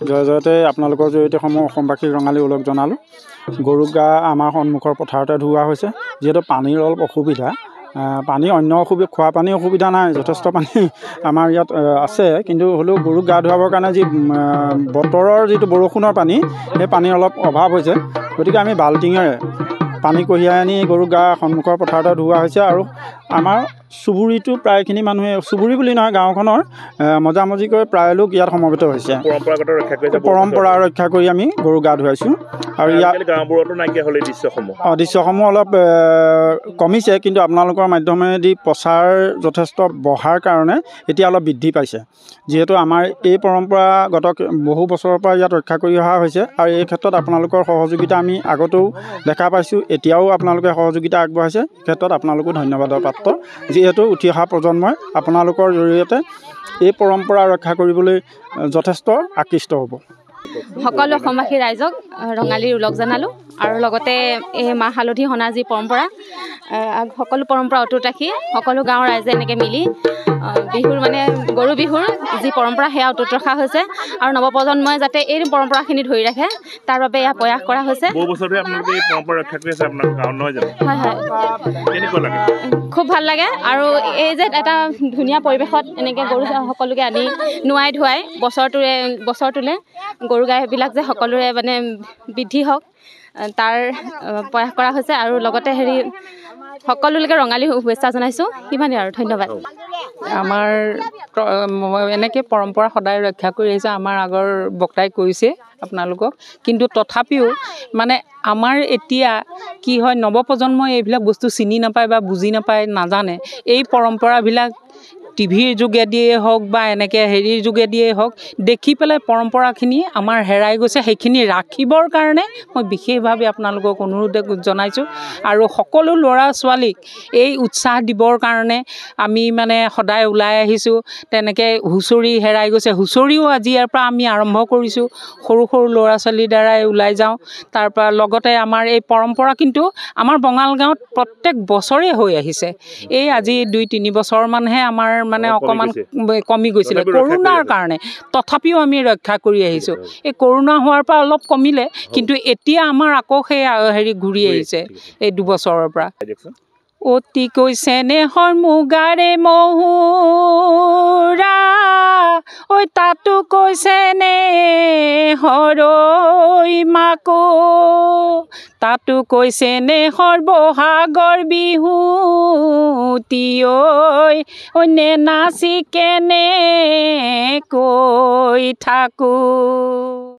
জয় জয়তে আপোনালোকৰ জৰিয়তে সমূহ অসমবাসীক ৰঙালী ওলগ জনালোঁ। গৰু গা আমাৰ সন্মুখৰ পথাৰতে ধুওৱা হৈছে। যিহেতু পানীৰ অলপ অসুবিধা, পানী অন্য খোৱা পানীৰ অসুবিধা নাই, যথেষ্ট পানী আমাৰ ইয়াত আছে, কিন্তু হ'লেও গৰুক গা ধুৱাবৰ কাৰণে যি বতৰৰ যিটো বৰষুণৰ পানী, সেই পানীৰ অলপ অভাৱ হৈছে। গতিকে আমি বাল্টিঙেৰে পানী কঢ়িয়াই আনি গৰুক গা সন্মুখৰ পথাৰতে ধুওৱা হৈছে। আৰু আমাৰ চুবুৰীটো প্ৰায়খিনি মানুহে, চুবুৰী বুলি নহয় গাঁওখনৰ মজামজিকৈ প্ৰায় লোক ইয়াত সমবেত হৈছে। পৰম্পৰা ৰক্ষা কৰি আমি গৰু গা ধুৱাইছোঁ। আৰু ইয়াত গাঁওবোৰতো নাইকিয়া হ'ল এই দৃশ্যসমূহ। দৃশ্যসমূহ অলপ কমিছে, কিন্তু আপোনালোকৰ মাধ্যমেদি প্ৰচাৰ যথেষ্ট বঢ়াৰ কাৰণে এতিয়া অলপ বৃদ্ধি পাইছে। যিহেতু আমাৰ এই পৰম্পৰাগত বহু বছৰৰ পৰা ইয়াত ৰক্ষা কৰি অহা হৈছে, আৰু এই ক্ষেত্ৰত আপোনালোকৰ সহযোগিতা আমি আগতেও দেখা পাইছোঁ, এতিয়াও আপোনালোকে সহযোগিতা আগবঢ়াইছে। এই ক্ষেত্ৰত আপোনালোকো ধন্যবাদৰ পাত্ৰ। যিহেতু উঠি অহা প্ৰজন্মই আপোনালোকৰ জৰিয়তে এই পৰম্পৰা ৰক্ষা কৰিবলৈ যথেষ্ট আকৃষ্ট হ'ব। সকলো অসমবাসী ৰাইজক ৰঙালীৰ ওলগ জনালোঁ। আৰু লগতে এই মাহ হালধি সনাৰ যি পৰম্পৰা, সকলো পৰম্পৰা অটুট ৰাখি সকলো গাঁৱৰ ৰাইজে এনেকৈ মিলি বিহুৰ গৰু বিহুৰ যি পৰম্পৰা সেয়া অটুট ৰখা হৈছে। আৰু নৱপ্ৰজন্মই যাতে এই পৰম্পৰাখিনি ধৰি ৰাখে তাৰ বাবে এয়া প্ৰয়াস কৰা হৈছে। হয় হয়, খুব ভাল লাগে। আৰু এই যে এটা ধুনীয়া পৰিৱেশত এনেকৈ গৰু সকলোকে আনি নোৱাই ধুৱাই বছৰটোলে গৰু গাইবিলাক যে সকলোৰে বৃদ্ধি হওক তাৰ প্ৰয়াস কৰা হৈছে। আৰু লগতে সকলোলৈকে ৰঙালী শুভেচ্ছা জনাইছোঁ। সিমানেই আৰু, ধন্যবাদ। আমাৰ এনেকৈ পৰম্পৰা সদায় ৰক্ষা কৰি আহিছে, আমাৰ আগৰ বক্তাই কৰিছে আপোনালোকক। কিন্তু তথাপিও আমাৰ এতিয়া কি হয়, নৱপ্ৰজন্মই এইবিলাক বস্তু চিনি নাপায় বা বুজি নাপায়, নাজানে। এই পৰম্পৰাবিলাক টিভিৰ যোগেদিয়ে হওক বা এনেকৈ যোগেদিয়ে হওক দেখি পেলাই পৰম্পৰাখিনি আমাৰ হেৰাই গৈছে। সেইখিনি ৰাখিবৰ কাৰণে মই বিশেষভাৱে আপোনালোকক অনুৰোধ জনাইছোঁ। আৰু সকলো ল'ৰা ছোৱালীক এই উৎসাহ দিবৰ কাৰণে আমি সদায় ওলাই আহিছোঁ। তেনেকৈ হুঁচৰি হেৰাই গৈছে, হুঁচৰিও আজি ইয়াৰ পৰা আমি আৰম্ভ কৰিছোঁ। সৰু সৰু ল'ৰা ছোৱালীৰ দ্বাৰাই ওলাই যাওঁ। তাৰপৰা লগতে আমাৰ এই পৰম্পৰা কিন্তু আমাৰ বঙাল গাঁৱত প্ৰত্যেক বছৰে হৈ আহিছে। এই আজি 2-3 বছৰমানহে আমাৰ অকণমান কমি গৈছিলে কৰোণাৰ কাৰণে, তথাপিও আমি ৰক্ষা কৰি আহিছোঁ। এই কৰোণা হোৱাৰ পৰা অলপ কমিলে, কিন্তু এতিয়া আমাৰ আকৌ সেই ঘূৰি আহিছে এই 2 বছৰৰ পৰা। অতিকৈ চেনেহৰ মুগাৰে মহুৰা, ঐ তাতো কৈছে নে হৰৈ মাকো, তাতো কৈছে নে বহাগৰ বিহুতি, ঐ নে নাচি কেনে কৈ থাকো।